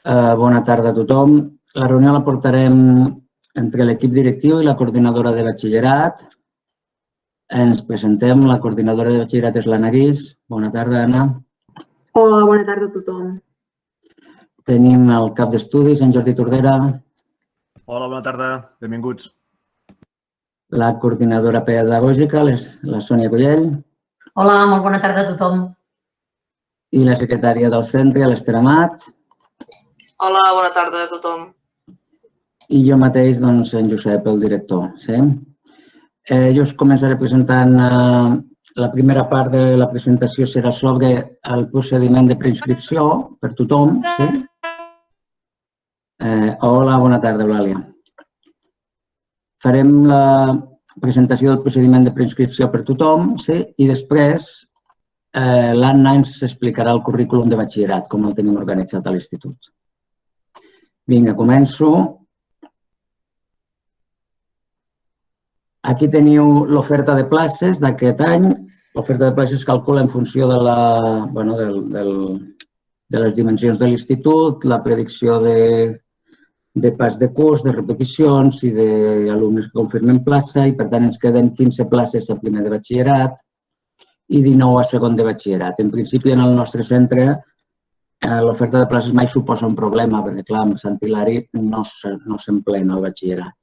Bona tarda a tothom. La reunió la portarem entre l'equip directiu i la coordinadora de batxillerat. Ens presentem. La coordinadora de batxillerat és l'Anna Guix. Bona tarda, Anna. Hola, bona tarda a tothom. Tenim el cap d'estudis, en Jordi Tordera. Hola, bona tarda. Benvinguts. La coordinadora pedagògica, la Sònia Collell. Hola, molt bona tarda a tothom. I la secretària del centre, l'Ester Amat. Hola, bona tarda a tothom. I jo mateix, doncs, en Josep, el director. Jo us començaré presentant la primera part de la presentació serà sobre el procediment de preinscripció per tothom. Hola, bona tarda, Eulàlia. Farem la presentació del procediment de preinscripció per tothom i després l'Anna ens explicarà el currículum de batxillerat, com el tenim organitzat a l'institut. Vinga, començo. Aquí teniu l'oferta de places d'aquest any. L'oferta de places es calcula en funció de les dimensions de l'institut, la predicció de pas de curs, de repeticions i d'alumnes que confirmen plaça i, per tant, ens queden 15 places a primer de batxillerat i 19 a segon de batxillerat. En principi, en el nostre centre, l'oferta de places mai suposa un problema, perquè, clar, amb Sant Hilari no s'emplena el batxillerat.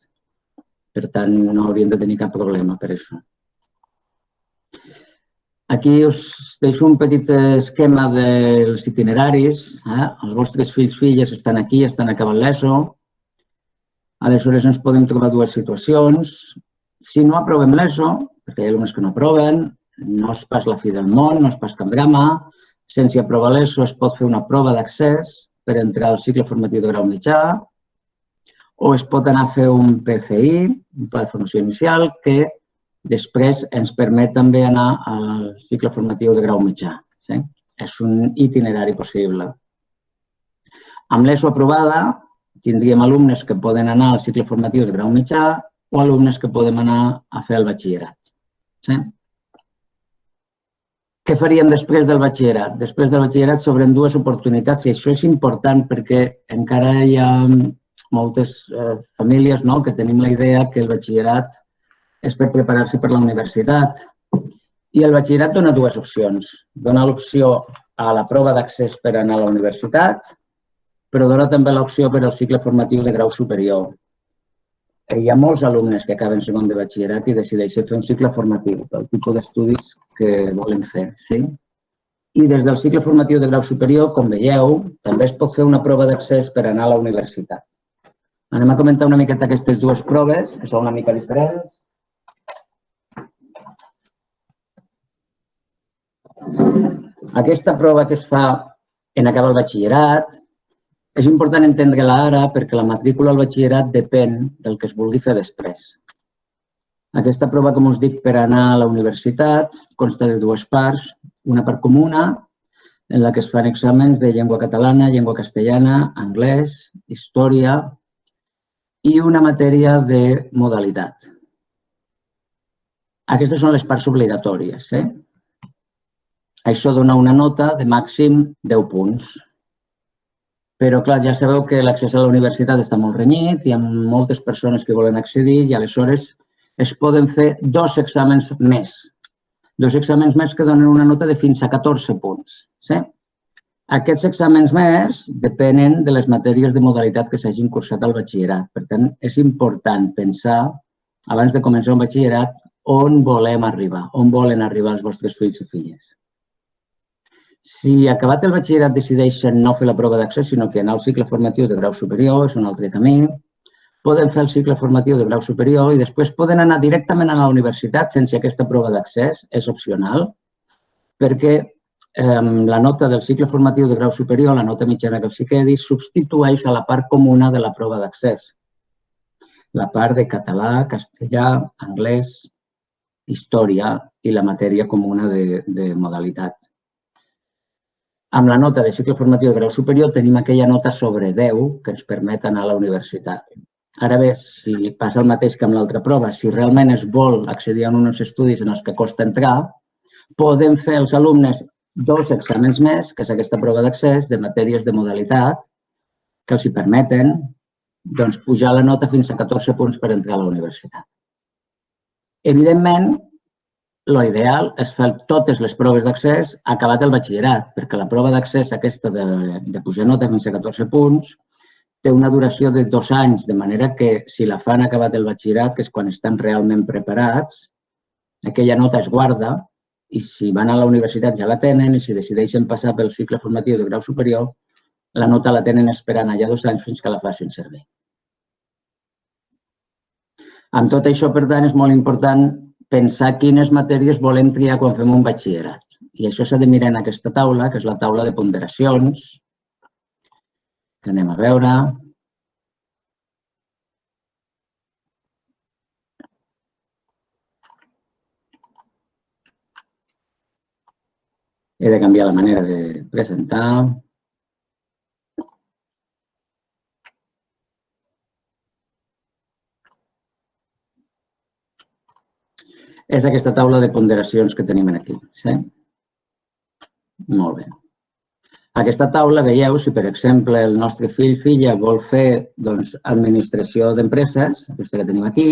Per tant, no hauríem de tenir cap problema per això. Aquí us deixo un petit esquema dels itineraris. Els vostres fills i filles estan aquí, estan acabant l'ESO. Aleshores, ens podem trobar dues situacions. Si no aprovem l'ESO, perquè hi ha alumnes que no aproven, no és pas la fi del món, no és pas cap drama. Sense aprovar l'ESO es pot fer una prova d'accés per entrar al cicle formatiu de grau mitjà o es pot anar a fer un PFI, un pla de formació inicial, que després ens permet també anar al cicle formatiu de grau mitjà. És un itinerari possible. Amb l'ESO aprovada, tindríem alumnes que poden anar al cicle formatiu de grau mitjà o alumnes que podem anar a fer el batxillerat. Què faríem després del batxillerat? Després del batxillerat s'obren dues oportunitats i això és important perquè encara hi ha moltes famílies que tenim la idea que el batxillerat és per preparar-se per la universitat. I el batxillerat dona dues opcions. Dona l'opció a la prova d'accés per anar a la universitat, però dona també l'opció per al cicle formatiu de grau superior. Hi ha molts alumnes que acaben segon de batxillerat i decideixen fer un cicle formatiu, pel tipus d'estudis que volen fer. I des del cicle formatiu de grau superior, com veieu, també es pot fer una prova d'accés per anar a la universitat. Anem a comentar una miqueta aquestes dues proves, que són una mica diferents. Aquesta prova que es fa en acabar el batxillerat, és important entendre-la ara perquè la matrícula al batxillerat depèn del que es vulgui fer després. Aquesta prova, com us dic, per anar a la universitat, consta de dues parts. Una part comuna, en la que es fan exàmens de llengua catalana, llengua castellana, anglès, història i una matèria de modalitat. Aquestes són les parts obligatòries. Això dona una nota de màxim 10 punts. Però, clar, ja sabeu que l'accés a la universitat està molt renyit, hi ha moltes persones que volen accedir i, aleshores, es poden fer dos exàmens més. Dos exàmens més que donen una nota de fins a 14 punts. Aquests exàmens més depenen de les matèries de modalitat que s'hagin cursat al batxillerat. Per tant, és important pensar, abans de començar un batxillerat, on volem arribar, on volen arribar els vostres fills i filles. Si acabat el batxillerat decideixen no fer la prova d'accés, sinó que anar al cicle formatiu de grau superior és un altre camí, poden fer el cicle formatiu de grau superior i després poden anar directament a la universitat sense aquesta prova d'accés, és opcional, perquè la nota del cicle formatiu de grau superior, la nota mitjana que els quedi, substitueix a la part comuna de la prova d'accés. La part de català, castellà, anglès, història i la matèria comuna de modalitat. Amb la nota de cicle formatiu de grau superior tenim aquella nota sobre 10 que ens permet anar a la universitat. Ara bé, si passa el mateix que amb l'altra prova, si realment es vol accedir a uns estudis en els que costa entrar, podem fer els alumnes dos exàmens més, que és aquesta prova d'accés de matèries de modalitat, que els permeten pujar la nota fins a 14 punts per entrar a la universitat. Evidentment, l'ideal és fer totes les proves d'accés acabat el batxillerat, perquè la prova d'accés aquesta de pujar nota fins a 14 punts té una duració de 2 anys, de manera que si la fan acabat el batxillerat, que és quan estan realment preparats, aquella nota es guarda i si van a la universitat ja la tenen i si decideixen passar pel cicle formatiu de grau superior, la nota la tenen esperant allà 2 anys fins que la facin servir. Amb tot això, per tant, és molt important pensar quines matèries volem triar quan fem un batxillerat. I això s'ha de mirar en aquesta taula, que és la taula de ponderacions, que anem a veure. He de canviar la manera de presentar. És aquesta taula de ponderacions que tenim aquí. Molt bé. Aquesta taula, veieu, si per exemple el nostre fill, filla, vol fer administració d'empreses, aquesta que tenim aquí,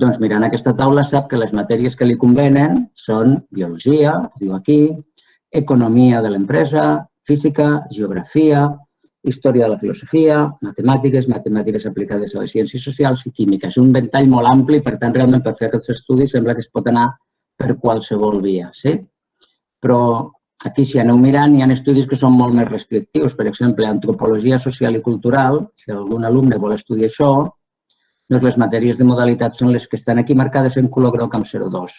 doncs mirant aquesta taula sap que les matèries que li convenen són biologia, diu aquí, economia de l'empresa, física, geografia, història de la filosofia, matemàtiques, matemàtiques aplicades a les ciències socials i química. És un ventall molt ampli, per tant, realment per fer aquests estudis sembla que es pot anar per qualsevol via, sí? Però aquí, si aneu mirant, hi ha estudis que són molt més restrictius. Per exemple, antropologia social i cultural, si algun alumne vol estudiar això, doncs les matèries de modalitat són les que estan aquí marcades en color groc amb 0,2.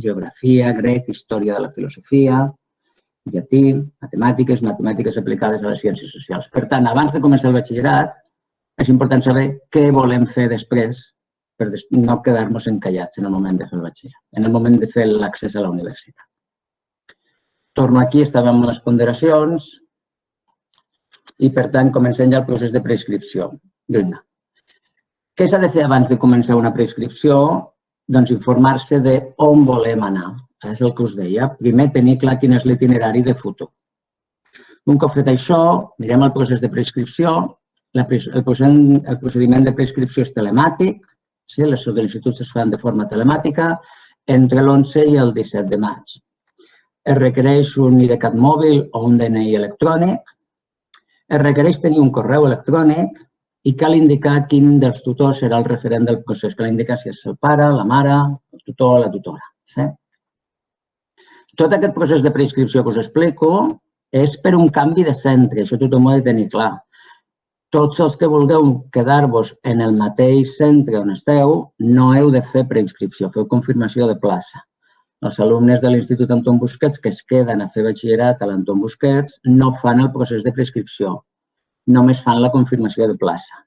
Geografia, grec, història de la filosofia, llatí, matemàtiques, matemàtiques aplicades a les ciències socials. Per tant, abans de començar el batxillerat, és important saber què volem fer després per no quedar-nos encallats en el moment de fer el batxillerat, en el moment de fer l'accés a la universitat. Torno aquí, estàvem amb les ponderacions i, per tant, comencem ja el procés de preinscripció. Què s'ha de fer abans de començar una preinscripció? Doncs informar-se d'on volem anar. És el que us deia. Primer, tenir clar quin és l'itinerari de futur. Un cop fet això, mirem el procés de preinscripció. El procediment de preinscripció és telemàtic. Les sol·licituds es fan de forma telemàtica entre l'11 i el 17 de maig. Es requereix un IDCAT mòbil o un DNI electrònic. Es requereix tenir un correu electrònic i cal indicar quin dels tutors serà el referent del procés. Cal indicar si és el pare, la mare, el tutor o la tutora. Tot aquest procés de preinscripció que us explico és per un canvi de centre. Això tothom ho ha de tenir clar. Tots els que vulgueu quedar-vos en el mateix centre on esteu, no heu de fer preinscripció, feu confirmació de plaça. Els alumnes de l'Institut Anton Busquets que es queden a fer batxillerat a l'Anton Busquets no fan el procés de preinscripció, només fan la confirmació de plaça.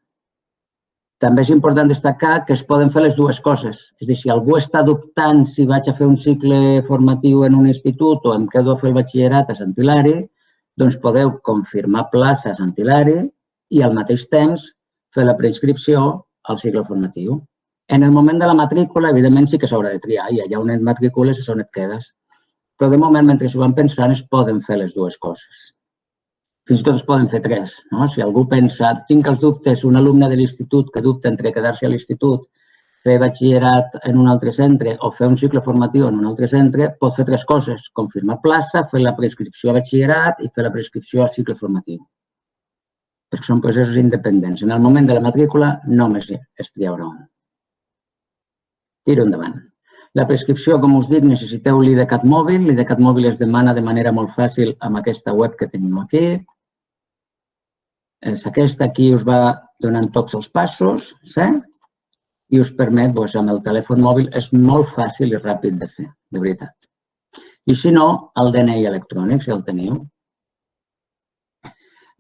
També és important destacar que es poden fer les dues coses. És a dir, si algú està dubtant si vaig a fer un cicle formatiu en un institut o em quedo a fer el batxillerat a Sant Hilari, doncs podeu confirmar plaça a Sant Hilari i al mateix temps fer la preinscripció al cicle formatiu. En el moment de la matrícula, evidentment, sí que s'haurà de triar i allà on et matricules és on et quedes. Però de moment, mentre s'ho van pensant, es poden fer les dues coses. Fins i tot es poden fer 3. Si algú pensa, tinc els dubtes, un alumne de l'institut que dubta entre quedar-se a l'institut, fer batxillerat en un altre centre o fer un cicle formatiu en un altre centre, pot fer 3 coses. Confirmar plaça, fer la preinscripció a batxillerat i fer la preinscripció al cicle formatiu. Perquè són processos independents. En el moment de la matrícula només es triarà un. Tiro endavant. La preinscripció, com us dic, necessiteu l'IDCAT mòbil. L'IDCAT mòbil es demana de manera molt fàcil amb aquesta web que tenim aquí. És aquesta, aquí us va donant tots els passos i us permet, amb el telèfon mòbil, és molt fàcil i ràpid de fer, de veritat. I si no, el DNI electrònic, si el teniu.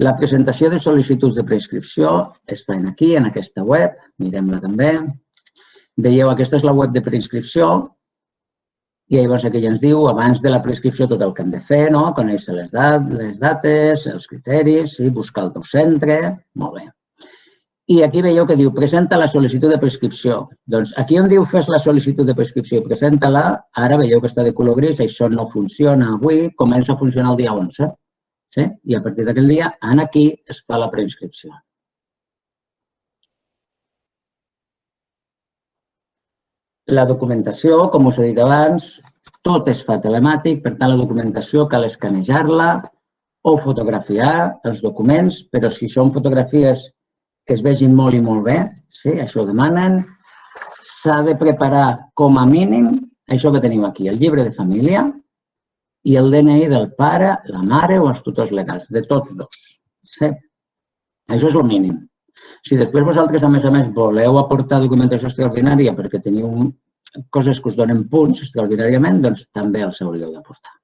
La presentació de sol·licituds de preinscripció es fa aquí, en aquesta web. Mirem-la també. Veieu, aquesta és la web de preinscripció i llavors aquí ja ens diu, abans de la preinscripció, tot el que hem de fer, conèixer les dates, els criteris, buscar el teu centre, molt bé. I aquí veieu que diu, presenta la sol·licitud de preinscripció. Doncs aquí on diu fes la sol·licitud de preinscripció i presenta-la, ara veieu que està de color gris, això no funciona avui, comença a funcionar el dia 11. Sí? I a partir d'aquell dia, aquí es fa la preinscripció. La documentació, com us he dit abans, tot es fa telemàtic, per tant, la documentació cal escanejar-la o fotografiar els documents, però si són fotografies que es vegin molt i molt bé, sí, això ho demanen, s'ha de preparar com a mínim això que tenim aquí, el llibre de família i el DNI del pare, la mare o els tutors legals, de tots dos. Sí? Això és el mínim. Si després vosaltres, a més, voleu aportar documentació extraordinària perquè teniu coses que us donen punts extraordinàriament, doncs també els hauríeu d'aportar.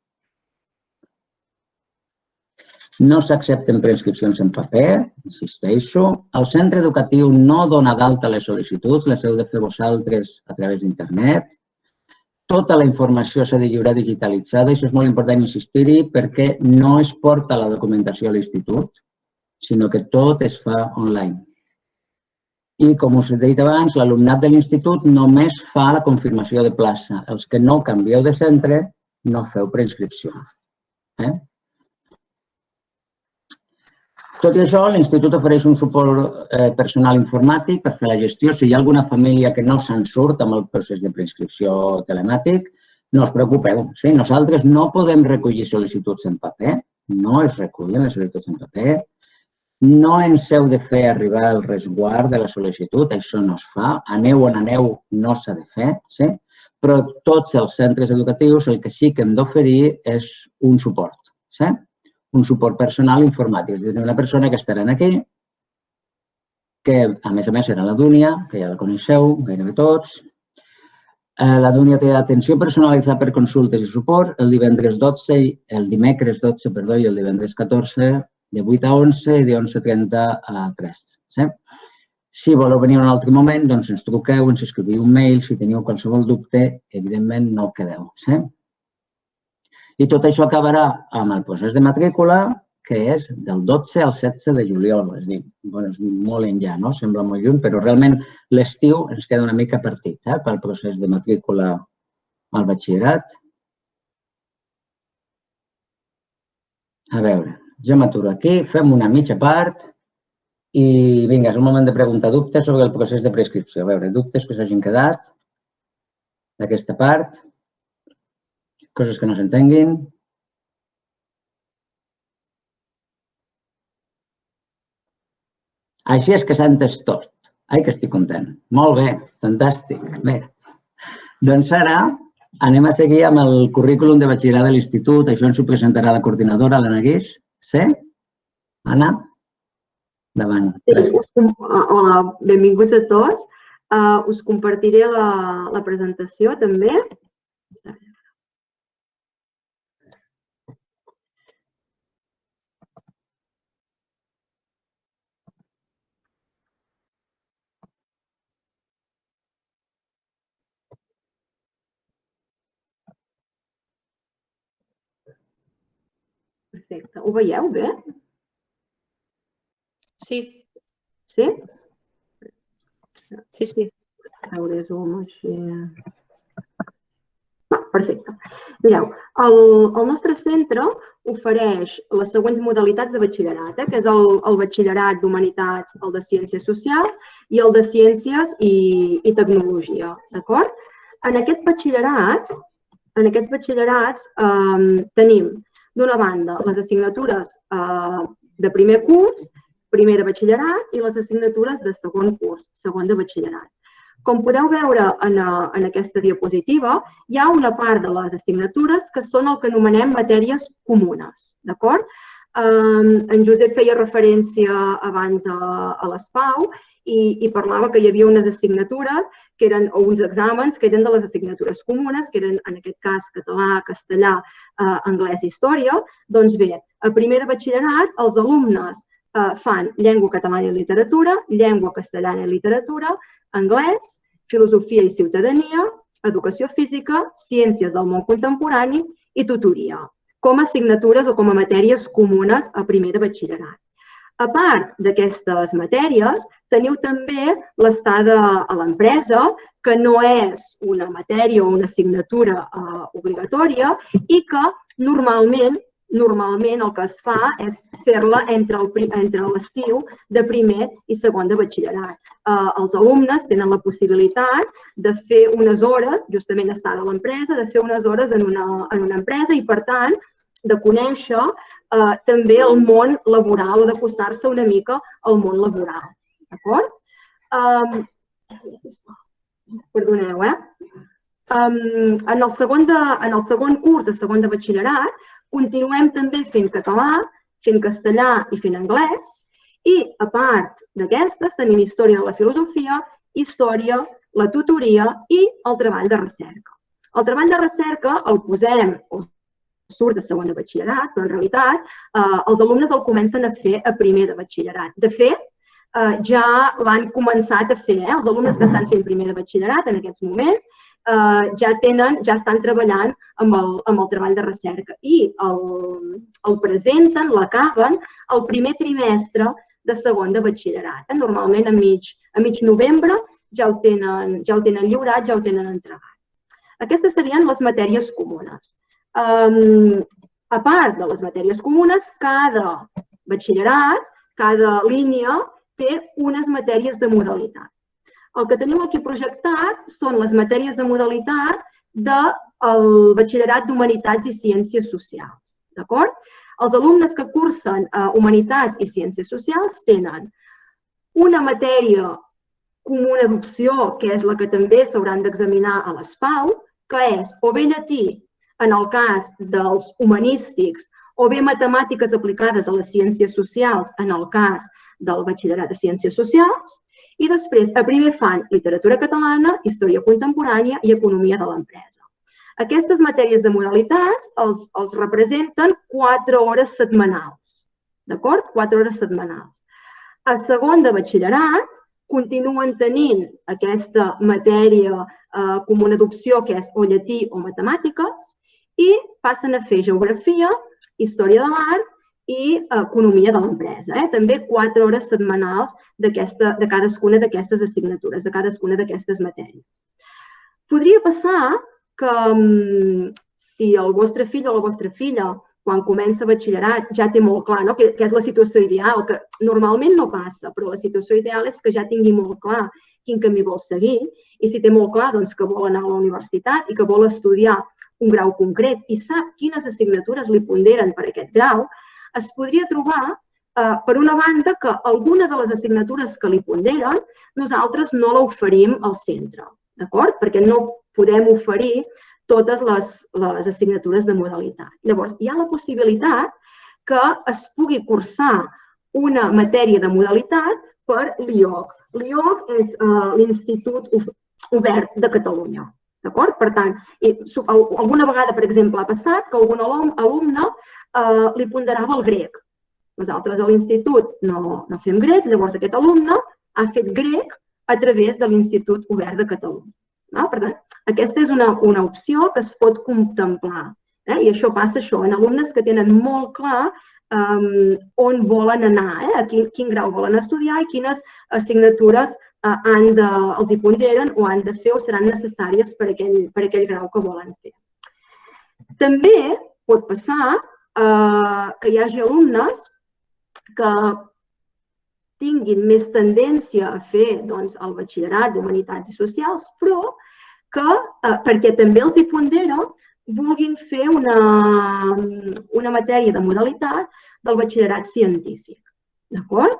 No s'accepten preinscripcions en paper, insisteixo. El centre educatiu no dona d'alta les sol·licituds, les heu de fer vosaltres a través d'internet. Tota la informació s'ha de lliurar digitalitzada, i això és molt important insistir-hi perquè no es porta la documentació a l'institut, sinó que tot es fa online. I, com us he dit abans, l'alumnat de l'institut només fa la confirmació de plaça. Els que no canvieu de centre no feu preinscripció. Tot i això, l'institut ofereix un suport personal informàtic per fer la gestió. Si hi ha alguna família que no se'n surt amb el procés de preinscripció telemàtic, no us preocupeu. Nosaltres no podem recollir sol·licituds en paper, no es recullen les sol·licituds en paper, no ens heu de fer arribar el resguard de la sol·licitud, això no es fa. Aneu on aneu, no s'ha de fer, però tots els centres educatius el que sí que hem d'oferir és un suport, un suport personal informàtic. És a dir, una persona que estarà aquí, que a més serà la Dúnia, que ja la coneixeu gairebé tots. La Dúnia té atenció personalitzada per consultes i suport el dimecres 12 i el divendres 14, de 8 a 11 i de 11:30 a 3. Si voleu venir en un altre moment, doncs ens truqueu, ens escriviu un mail. Si teniu qualsevol dubte, evidentment no quedeu. I tot això acabarà amb el procés de matrícula, que és del 12 al 16 de juliol. És a dir, és molt enllà, no? Sembla molt lluny, però realment l'estiu ens queda una mica partit pel procés de matrícula al batxillerat. A veure, jo m'aturo aquí, fem una mitja part i vinga, és el moment de preguntar dubtes sobre el procés de preinscripció. A veure, dubtes que s'hagin quedat d'aquesta part, coses que no s'entenguin. Així és que s'ha entès tot. Ai, que estic content. Molt bé, fantàstic. Bé, doncs ara anem a seguir amb el currículum de batxillerat de l'institut. Això ens ho presentarà la coordinadora, l'Anna Guix. Sí? Anna? Endavant. Hola, benvinguts a tots. Us compartiré la presentació també. Perfecte. Ho veieu bé? Sí. Sí? Sí. A veure, zoom així. Perfecte. Mireu, el nostre centre ofereix les següents modalitats de batxillerat, que és el batxillerat d'Humanitats, el de Ciències Socials i el de Ciències i Tecnologia, d'acord? En aquests batxillerats tenim, d'una banda, les assignatures de primer curs, primer de batxillerat, i les assignatures de segon curs, segon de batxillerat. Com podeu veure en aquesta diapositiva, hi ha una part de les assignatures que són el que anomenem matèries comunes, d'acord? En Josep feia referència abans a les FAU i parlava que hi havia unes assignatures o uns exàmens que eren de les assignatures comunes, que eren, en aquest cas, català, castellà, anglès i història. Doncs bé, a primer de batxillerat, els alumnes fan llengua catalana i literatura, llengua castellana i literatura, anglès, filosofia i ciutadania, educació física, ciències del món contemporani i tutoria, com a assignatures o com a matèries comunes a primer de batxillerat. A part d'aquestes matèries, teniu també l'estada a l'empresa, que no és una matèria o una assignatura obligatòria i que normalment normalment el que es fa és fer-la entre l'estiu de primer i segon de batxillerat. Els alumnes tenen la possibilitat de fer unes hores, justament estar a l'empresa, de fer unes hores en una empresa i, per tant, de conèixer també el món laboral o d'acostar-se una mica al món laboral. D'acord? Perdoneu, En el segon curs de segon de batxillerat continuem també fent català, fent castellà i fent anglès i, a part d'aquestes, tenim història de la filosofia, història, la tutoria i el treball de recerca. El treball de recerca el posem, o surt de segon de batxillerat, però en realitat els alumnes el comencen a fer a primer de batxillerat. De fet, ja l'han començat a fer. Els alumnes que estan fent primer de batxillerat en aquests moments ja estan treballant amb el treball de recerca i el presenten, l'acaben el primer trimestre de segon de batxillerat. Normalment a mig novembre ja ho tenen lliurat, ja ho tenen entregat. Aquestes serien les matèries comunes. A part de les matèries comunes, cada batxillerat, cada línia té unes matèries de modalitat. El que teniu aquí projectat són les matèries de modalitat del batxillerat d'Humanitats i Ciències Socials. D'acord? Els alumnes que cursen Humanitats i Ciències Socials tenen una matèria comuna d'opció, que és la que també s'hauran d'examinar a l'ESPAU, que és o bé llatí, en el cas dels humanístics, o bé matemàtiques aplicades a les ciències socials, en el cas del batxillerat de Ciències Socials, i després a primer fan literatura catalana, història contemporània i economia de l'empresa. Aquestes matèries de modalitats els representen 4 hores setmanals. D'acord? 4 hores setmanals. A segon de batxillerat continuen tenint aquesta matèria comuna d'opció, que és o llatí o matemàtiques, i passen a fer geografia, història de l'art i economia de l'empresa. També 4 hores setmanals de cadascuna d'aquestes assignatures, de cadascuna d'aquestes matèries. Podria passar que si el vostre fill o la vostra filla, quan comença batxillerat, ja té molt clar què és la situació ideal, que normalment no passa, però la situació ideal és que ja tingui molt clar quin camí vol seguir i si té molt clar que vol anar a la universitat i que vol estudiar un grau concret i sap quines assignatures li ponderen per aquest grau, es podria trobar, per una banda, que alguna de les assignatures que li ponderen nosaltres no l'oferim al centre, d'acord? Perquè no podem oferir totes les assignatures de modalitat. Llavors, hi ha la possibilitat que es pugui cursar una matèria de modalitat per l'IOC. L'IOC és l'Institut Obert de Catalunya. D'acord? Per tant, alguna vegada, per exemple, ha passat que algun alumne li ponderava el grec. Nosaltres a l'institut no fem grec, llavors aquest alumne ha fet grec a través de l'Institut Obert de Catalunya. Per tant, aquesta és una opció que es pot contemplar. I això passa en alumnes que tenen molt clar on volen anar, a quin grau volen estudiar i quines assignatures els hi ponderen o han de fer o seran necessàries per aquell grau que volen fer. També pot passar que hi hagi alumnes que tinguin més tendència a fer el batxillerat d'Humanitats i Socials, però que, perquè també els hi pondera, vulguin fer una matèria de modalitat del batxillerat científic. D'acord?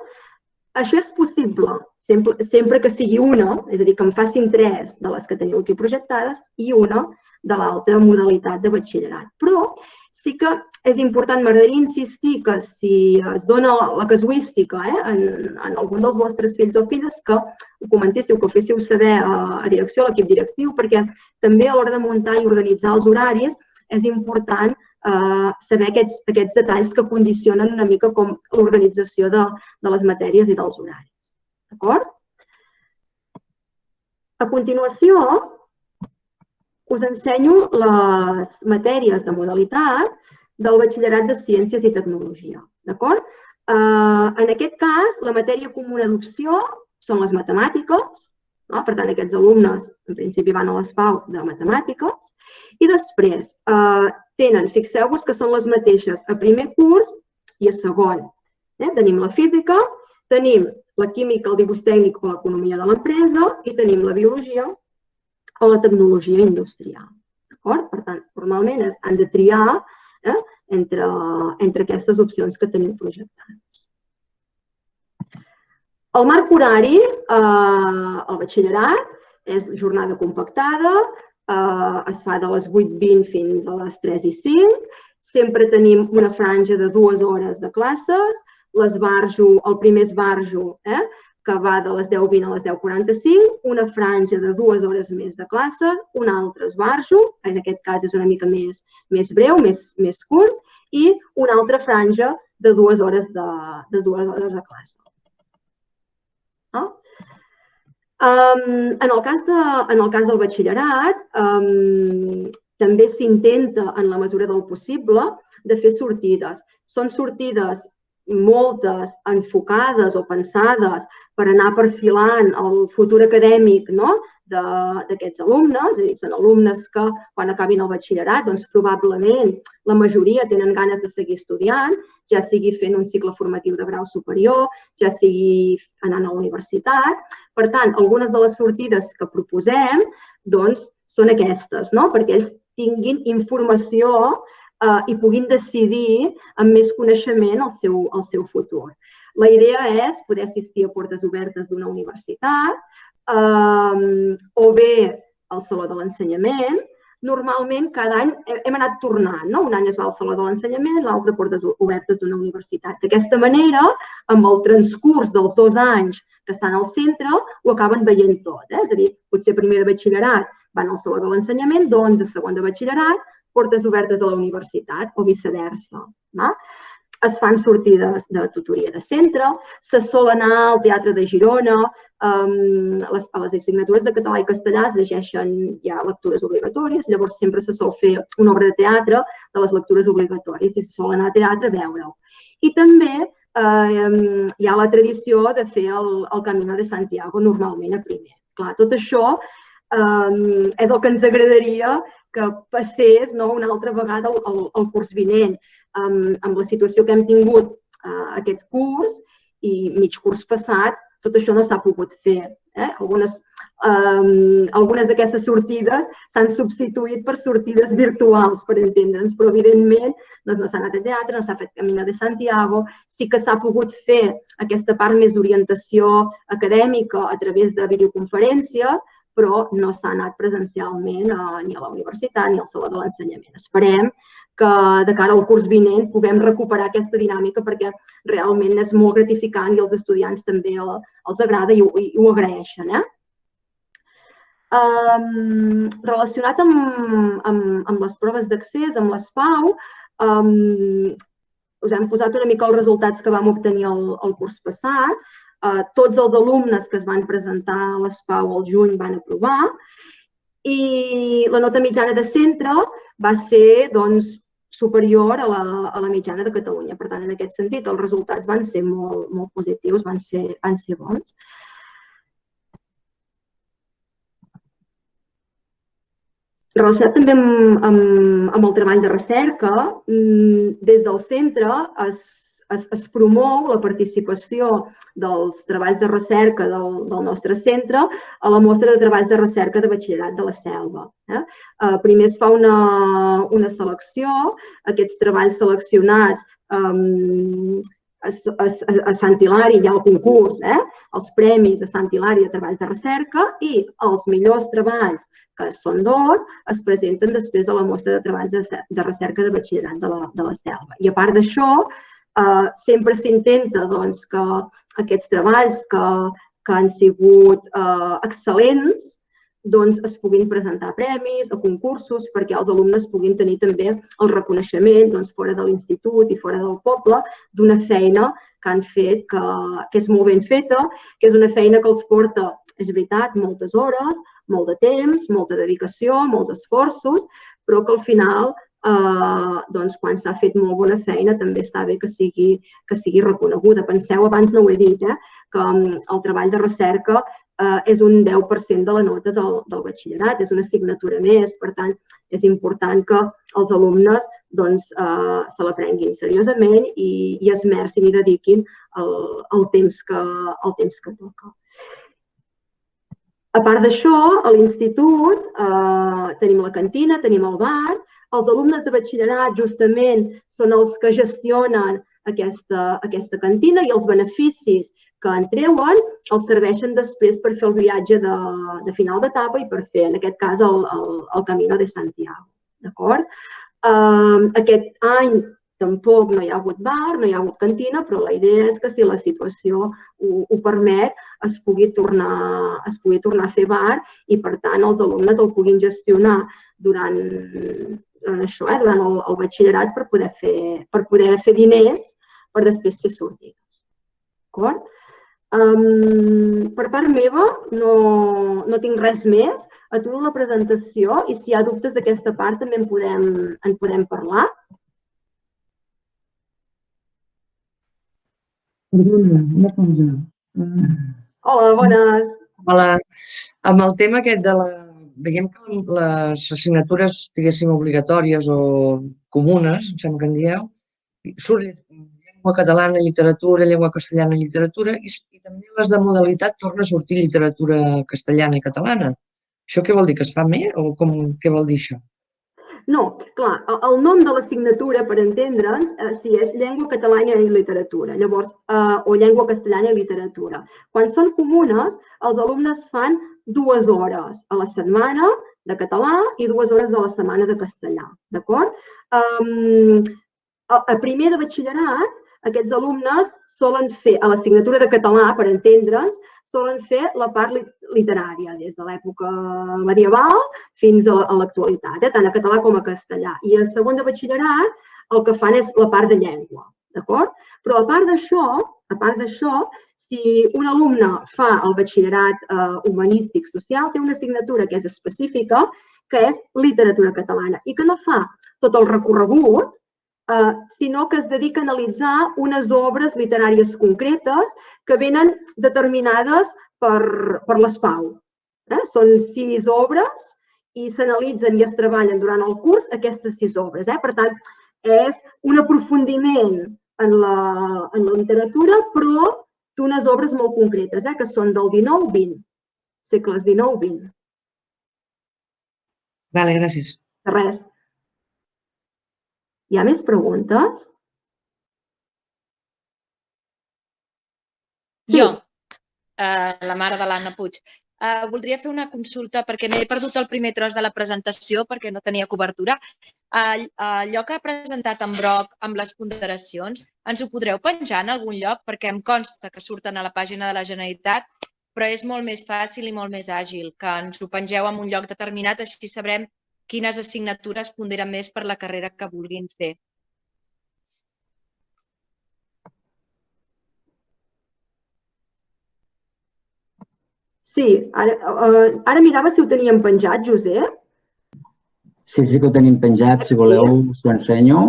Això és possible sempre que sigui una, és a dir, que en facin 3 de les que teniu aquí projectades i una de l'altra modalitat de batxillerat. Però sí que és important, m'agradaria insistir que si es dona la casuística en algun dels vostres fills o filles, que ho comentéssiu, que ho féssiu saber a direcció, a l'equip directiu, perquè també a l'hora de muntar i organitzar els horaris és important saber aquests detalls que condicionen una mica com l'organització de les matèries i dels horaris. D'acord? A continuació, us ensenyo les matèries de modalitat del batxillerat de Ciències i Tecnologia. D'acord? En aquest cas, la matèria comuna d'opció són les matemàtiques, Per tant, aquests alumnes, en principi, van a l'ESPAU de matemàtiques i després tenen, fixeu-vos que són les mateixes a primer curs i a segon. Tenim la física, tenim la química, el dibuix tècnic o l'economia de l'empresa i tenim la biologia o la tecnologia industrial. Per tant, normalment han de triar entre aquestes opcions que tenim projectades. El marc horari al batxillerat és jornada compactada, es fa de les 8:20 fins a les 3:05, sempre tenim una franja de 2 hores de classes, el primer esbarjo que va de les 10:20 a les 10:45, una franja de 2 hores més de classe, un altre esbarjo, en aquest cas és una mica més breu, més curt, i una altra franja de 2 hores de classe. En el cas del batxillerat, també s'intenta, en la mesura del possible, de fer sortides. Són sortides moltes enfocades o pensades per anar perfilant el futur acadèmic d'aquests alumnes, és a dir, són alumnes que quan acabin el batxillerat, doncs probablement la majoria tenen ganes de seguir estudiant, ja sigui fent un cicle formatiu de grau superior, ja sigui anant a la universitat. Per tant, algunes de les sortides que proposem són aquestes, perquè ells tinguin informació i puguin decidir amb més coneixement el seu futur. La idea és poder assistir a portes obertes d'una universitat o bé al Saló de l'Ensenyament. Normalment, cada any hem anat tornant. Un any es va al Saló de l'Ensenyament, l'altre a portes obertes d'una universitat. D'aquesta manera, amb el transcurs dels 2 anys que estan al centre, ho acaben veient tot. És a dir, potser primer de batxillerat van al Saló de l'Ensenyament, doncs a segon de batxillerat, portes obertes a la universitat o viceversa. Es fan sortides de tutoria de centre, se sol anar al Teatre de Girona, a les assignatures de català i castellà es llegeixen ja lectures obligatòries, llavors sempre se sol fer una obra de teatre de les lectures obligatòries i se sol anar a teatre a veure-ho. I també hi ha la tradició de fer el Camino de Santiago normalment a primer. Clar, tot això és el que ens agradaria que passés una altra vegada el curs vinent. Amb la situació que hem tingut aquest curs i mig curs passat, tot això no s'ha pogut fer. Algunes d'aquestes sortides s'han substituït per sortides virtuals, per entendre'ns, però evidentment no s'ha anat a teatre, no s'ha fet Camino de Santiago, sí que s'ha pogut fer aquesta part més d'orientació acadèmica a través de videoconferències, però no s'ha anat presencialment ni a la universitat ni al Saló de l'Ensenyament. Esperem que de cara al curs vinent puguem recuperar aquesta dinàmica perquè realment és molt gratificant i als estudiants també els agrada i ho agraeixen. Relacionat amb les proves d'accés, amb l'ESPAU, us hem posat una mica els resultats que vam obtenir el curs passat. Tots els alumnes que es van presentar a l'ESPAU al juny van aprovar i la nota mitjana de centre va ser superior a la mitjana de Catalunya. Per tant, en aquest sentit, els resultats van ser molt positius, van ser bons. Relacionat també amb el treball de recerca, des del centre es promou la participació dels treballs de recerca del nostre centre a la mostra de treballs de recerca de batxillerat de la Selva. Primer es fa una selecció, aquests treballs seleccionats a Sant Hilari hi ha el concurs, els premis a Sant Hilari de treballs de recerca i els millors treballs, que són 2, es presenten després a la mostra de treballs de recerca de batxillerat de la Selva. I a part d'això, sempre s'intenta que aquests treballs que han sigut excel·lents es puguin presentar premis o concursos perquè els alumnes puguin tenir també el reconeixement fora de l'institut i fora del poble d'una feina que han fet que és molt ben feta, que és una feina que els porta, és veritat, moltes hores, molt de temps, molta dedicació, molts esforços, però que al final quan s'ha fet molt bona feina també està bé que sigui reconeguda. Penseu, abans no ho he dit, que el treball de recerca és un 10% de la nota del batxillerat, és una assignatura més, per tant, és important que els alumnes se l'aprenguin seriosament i esmercin i dediquin el temps que toca. A part d'això, a l'institut tenim la cantina, tenim el bar. Els alumnes de batxillerat justament són els que gestionen aquesta cantina i els beneficis que en treuen els serveixen després per fer el viatge de final d'etapa i per fer, en aquest cas, el Camino de Santiago. D'acord? Aquest any tampoc no hi ha hagut bar, no hi ha hagut cantina, però la idea és que si la situació ho permet es pugui tornar a fer bar i, per tant, els alumnes el puguin gestionar durant el batxillerat per poder fer diners per després fer sortides. D'acord? Per part meva no tinc res més. Aturo la presentació i si hi ha dubtes d'aquesta part també en podem parlar. Perdona, una cosa. Hola, bones. Hola. Amb el tema aquest de la... Veiem que les assignatures, diguéssim, obligatòries o comunes, em sembla que en dieu, surt llengua catalana, literatura, llengua castellana, literatura, i també les de modalitat torna a sortir literatura castellana i catalana. Això què vol dir? Que es fa més? O què vol dir això? No, clar, el nom de l'assignatura, per entendre'ns, sí, és llengua catalana i literatura, llavors, o llengua castellana i literatura. Quan són comunes, els alumnes fan 2 hores a la setmana de català i 2 hores a la setmana de castellà, d'acord? A primer de batxillerat, aquests alumnes solen fer, a l'assignatura de català, per entendre'ns, solen fer la part literària, des de l'època medieval fins a l'actualitat, tant a català com a castellà. I a segon de batxillerat el que fan és la part de llengua, d'acord? Però a part d'això, si un alumne fa el batxillerat humanístic social, té una assignatura que és específica, que és literatura catalana, i que no fa tot el recorregut, sinó que es dedica a analitzar unes obres literàries concretes que venen determinades per l'ESPAU. Són 6 obres i s'analitzen i es treballen durant el curs aquestes 6 obres. Per tant, és un aprofundiment en la literatura, però d'unes obres molt concretes, que són del 19-20, segles 19-20. Vale, gràcies. De res. Hi ha més preguntes? Jo, la mare de l'Anna Puig. Voldria fer una consulta perquè m'he perdut el primer tros de la presentació perquè no tenia cobertura. Allò que ha presentat en Broc amb les ponderacions, ens ho podreu penjar en algun lloc? Perquè em consta que surten a la pàgina de la Generalitat, però és molt més fàcil i molt més àgil que ens ho pengeu en un lloc determinat, així sabrem quines assignatures ponderen més per la carrera que vulguin fer. Sí, ara mirava si ho teníem penjat, Josep. Sí que ho tenim penjat. Si voleu, us ho ensenyo.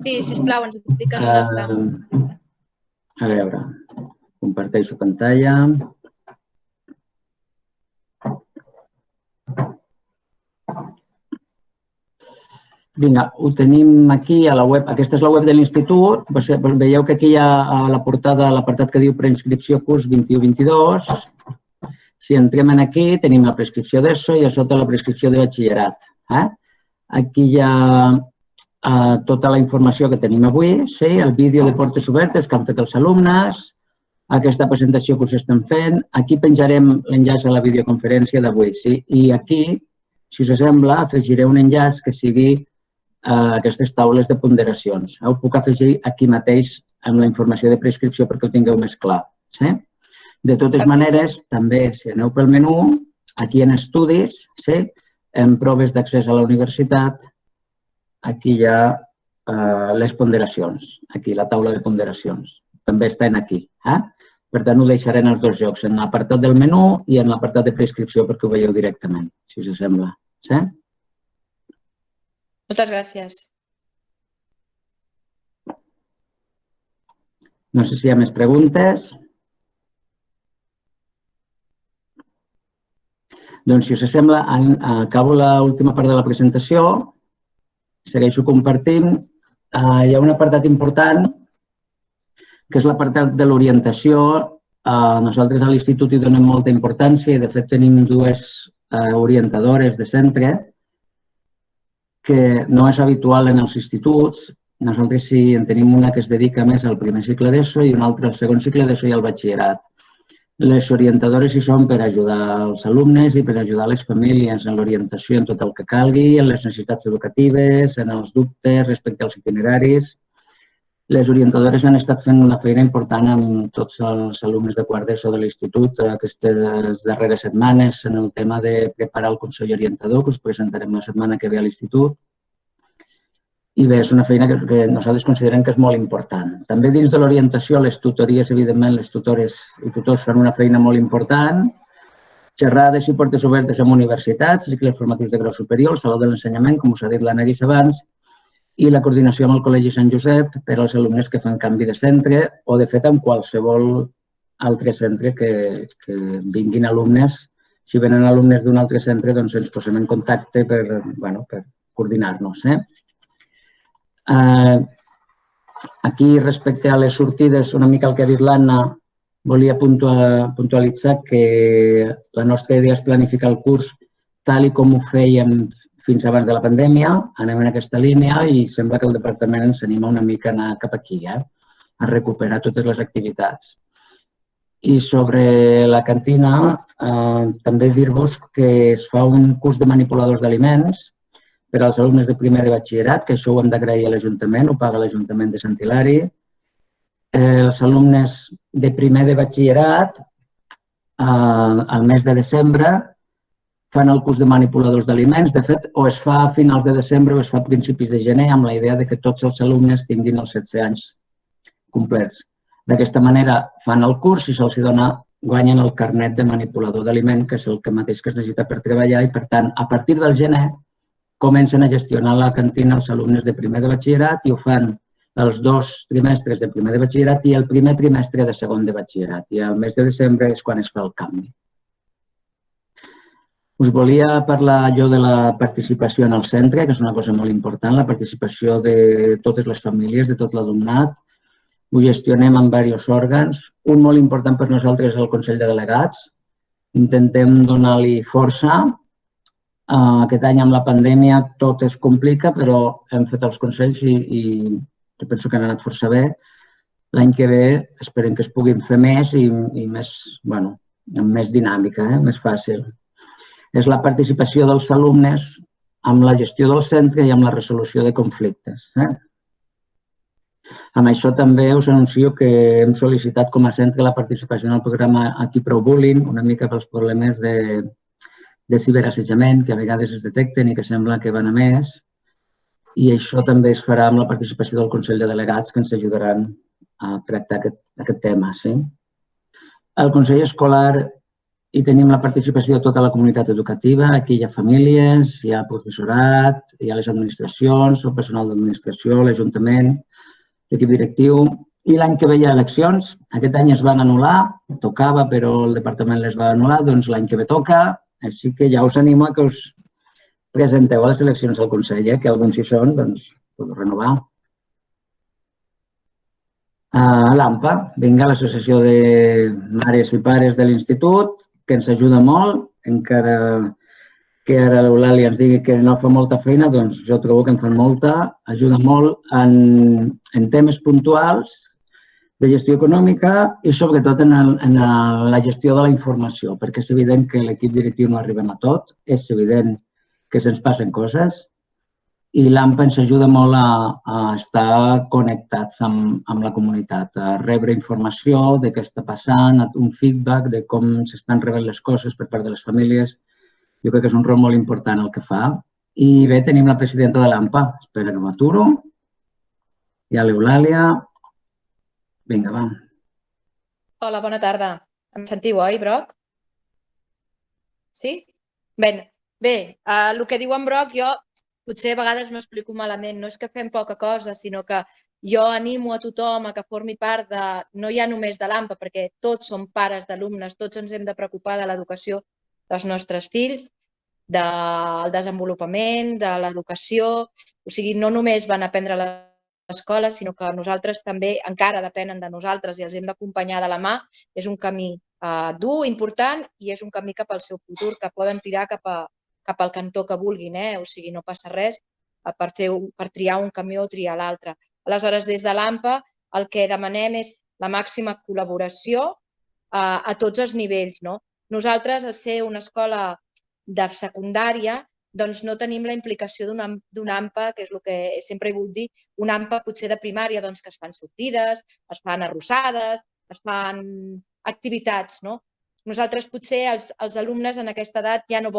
Sí, sisplau, ens ho expliques on està. A veure, comparteixo pantalla. Vinga, ho tenim aquí a la web. Aquesta és la web de l'institut. Veieu que aquí hi ha a la portada l'apartat que diu preinscripció curs 21-22. Si entrem aquí, tenim la prescripció d'ESO i a sota la prescripció de batxillerat. Aquí hi ha tota la informació que tenim avui, el vídeo de portes obertes que han fet els alumnes, aquesta presentació que us estem fent. Aquí penjarem l'enllaç a la videoconferència d'avui. I aquí, si us sembla, afegiré un enllaç que sigui aquestes taules de ponderacions. Ho puc afegir aquí mateix amb la informació de prescripció perquè ho tingueu més clar. De totes maneres, també, si aneu pel menú, aquí en estudis, en proves d'accés a la universitat, aquí hi ha les ponderacions, aquí la taula de ponderacions. També estan aquí. Per tant, ho deixaré en els 2 llocs, en l'apartat del menú i en l'apartat de prescripció perquè ho veieu directament, si us sembla. Moltes gràcies. No sé si hi ha més preguntes. Doncs, si us sembla, acabo l'última part de la presentació, segueixo compartint. Hi ha un apartat important, que és l'apartat de l'orientació. Nosaltres a l'institut hi donem molta importància i, de fet, tenim dues orientadores de centre, que no és habitual en els instituts. Nosaltres sí en tenim una que es dedica més al primer cicle d'ESO i una altra al segon cicle d'ESO i al batxillerat. Les orientadores hi són per ajudar els alumnes i per ajudar les famílies en l'orientació en tot el que calgui, en les necessitats educatives, en els dubtes respecte als itineraris. Les orientadores han estat fent una feina important amb tots els alumnes de quart d'ESO de l'institut aquestes darreres setmanes en el tema de preparar el Consell Orientador, que us presentarem la setmana que ve a l'institut. I bé, és una feina que nosaltres considerem que és molt important. També dins de l'orientació, les tutories, evidentment, les tutores i tutors fan una feina molt important. Xerrades i portes obertes amb universitats, cicles formatius de grau superior, el Saló de l'Ensenyament, com us ha dit l'Anna-Guix abans, i la coordinació amb el Col·legi Sant Josep per als alumnes que fan canvi de centre o, de fet, amb qualsevol altre centre que vinguin alumnes. Si venen alumnes d'un altre centre, doncs ens posem en contacte per coordinar-nos. Aquí, respecte a les sortides, una mica el que ha dit l'Anna, volia puntualitzar que la nostra idea és planificar el curs tal com ho fèiem fins abans de la pandèmia. Anem en aquesta línia i sembla que el departament ens anima una mica a anar cap aquí, a recuperar totes les activitats. I sobre la cantina, també dir-vos que es fa un curs de manipuladors d'aliments per als alumnes de primer de batxillerat, que això ho hem d'agrair a l'Ajuntament, ho paga l'Ajuntament de Sant Hilari. Els alumnes de primer de batxillerat, al mes de desembre, fan el curs de manipuladors d'aliments. De fet, o es fa a finals de desembre o es fa a principis de gener, amb la idea que tots els alumnes tinguin els 16 anys complets. D'aquesta manera fan el curs i se'ls dona, guanyen el carnet de manipulador d'aliment, que és el mateix que es necessita per treballar i, per tant, a partir del gener, comencen a gestionar la cantina els alumnes de primer de batxillerat i ho fan els 2 trimestres de primer de batxillerat i el primer trimestre de segon de batxillerat. I al mes de desembre és quan es fa el canvi. Us volia parlar jo de la participació en el centre, que és una cosa molt important, la participació de totes les famílies, de tot l'alumnat. Ho gestionem amb diversos òrgans. Un molt important per nosaltres és el Consell de Delegats. Intentem donar-li força. Aquest any amb la pandèmia tot es complica, però hem fet els consells i penso que han anat força bé. L'any que ve esperem que es puguin fer més i amb més dinàmica, més fàcil. És la participació dels alumnes amb la gestió del centre i amb la resolució de conflictes. Amb això també us anuncio que hem sol·licitat com a centre la participació en el programa Aquí Prou Bullying, una mica pels problemes de ciberassetjament que a vegades es detecten i que sembla que van a més. I això també es farà amb la participació del Consell de Delegats, que ens ajudaran a tractar aquest tema. Al Consell Escolar hi tenim la participació de tota la comunitat educativa. Aquí hi ha famílies, hi ha professorat, hi ha les administracions, el personal d'administració, l'Ajuntament, l'equip directiu. I l'any que ve hi ha eleccions. Aquest any es van anul·lar, tocava, però el departament les va anul·lar, doncs l'any que ve toca. Així que ja us animo a que us presenteu a les eleccions al Consell, que alguns hi són, doncs podeu renovar. L'AMPA, vinga, l'Associació de Mares i Pares de l'Institut, que ens ajuda molt, encara que ara l'Eulàlia ens digui que no fa molta feina, doncs jo trobo que en fan molta, ajuda molt en temes puntuals de gestió econòmica i sobretot en la gestió de la informació, perquè és evident que l'equip directiu no arribem a tot, és evident que se'ns passen coses i l'AMPA ens ajuda molt a estar connectats amb la comunitat, a rebre informació de què està passant, un feedback de com s'estan rebent les coses per part de les famílies. Jo crec que és un rol molt important el que fa. I bé, tenim la presidenta de l'AMPA. Espera que m'aturo. Hi ha l'Eulàlia. Vinga, va. Hola, bona tarda. Em sentiu, oi, Broc? Sí? Bé, el que diu en Broc, jo potser a vegades m'explico malament. No és que fem poca cosa, sinó que jo animo a tothom a que formi part no ja només de l'AMPA, perquè tots som pares d'alumnes, tots ens hem de preocupar de l'educació dels nostres fills, del desenvolupament, de l'educació. O sigui, no només van aprendre a l'escola, sinó que nosaltres també encara depenen de nosaltres i els hem d'acompanyar de la mà. És un camí dur, important, i és un camí cap al seu futur, que poden tirar cap al cantó que vulguin. O sigui, no passa res per triar un camí o triar l'altre. Aleshores, des de l'AMPA, el que demanem és la màxima col·laboració a tots els nivells. Nosaltres, al ser una escola de secundària, doncs no tenim la implicació d'un AMPA, que és el que sempre he volgut dir, un AMPA potser de primària, doncs que es fan sortides, es fan arrossades, es fan activitats. Nosaltres potser els alumnes en aquesta edat ja no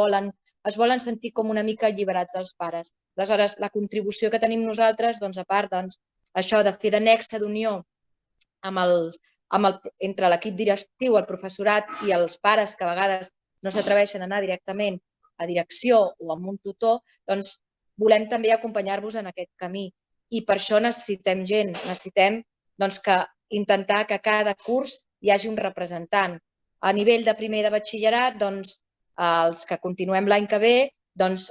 es volen sentir com una mica alliberats dels pares. Aleshores, la contribució que tenim nosaltres, a part això de fer de nexe d'unió entre l'equip directiu, el professorat i els pares, que a vegades no s'atreveixen a anar directament a direcció o amb un tutor, doncs volem també acompanyar-vos en aquest camí. I per això necessitem gent, necessitem intentar que a cada curs hi hagi un representant. A nivell de primer de batxillerat, els que continuem l'any que ve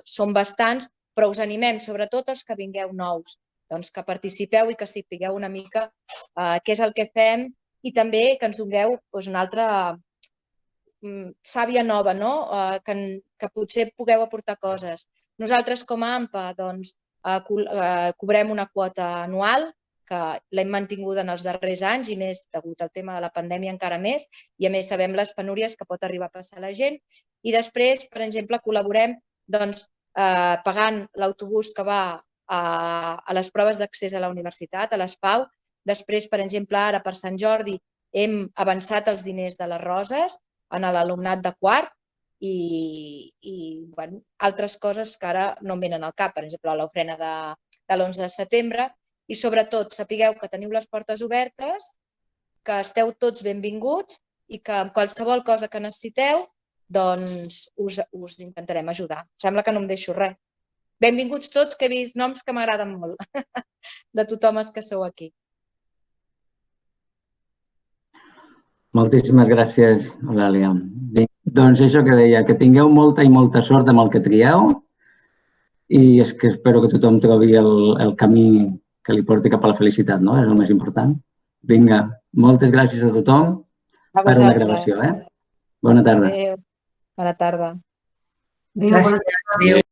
són bastants, però us animem, sobretot els que vingueu nous, que participeu i que sapigueu una mica què és el que fem i també que ens dongueu una altra sàvia nova, que potser pugueu aportar coses. Nosaltres, com a AMPA, cobrem una quota anual, que l'hem mantinguda en els darrers anys i més degut al tema de la pandèmia encara més, i a més sabem les penúries que pot arribar a passar la gent. I després, per exemple, col·laborem pagant l'autobús que va a les proves d'accés a la universitat, a les PAU. Després, per exemple, ara per Sant Jordi hem avançat els diners de les roses en l'alumnat de quart i altres coses que ara no em venen al cap, per exemple, l'ofrena de l'11 de setembre. I sobretot, sapigueu que teniu les portes obertes, que esteu tots benvinguts i que amb qualsevol cosa que necessiteu us intentarem ajudar. Sembla que no em deixo res. Benvinguts tots, que he vist noms que m'agraden molt, de tothom els que sou aquí. Moltíssimes gràcies, Eulàlia. Doncs això que deia, que tingueu molta i molta sort amb el que trieu i és que espero que tothom trobi el camí que li porti cap a la felicitat, no? És el més important. Vinga, moltes gràcies a tothom per la gravació. Bona tarda. Adéu. Bona tarda. Adéu, bona tarda.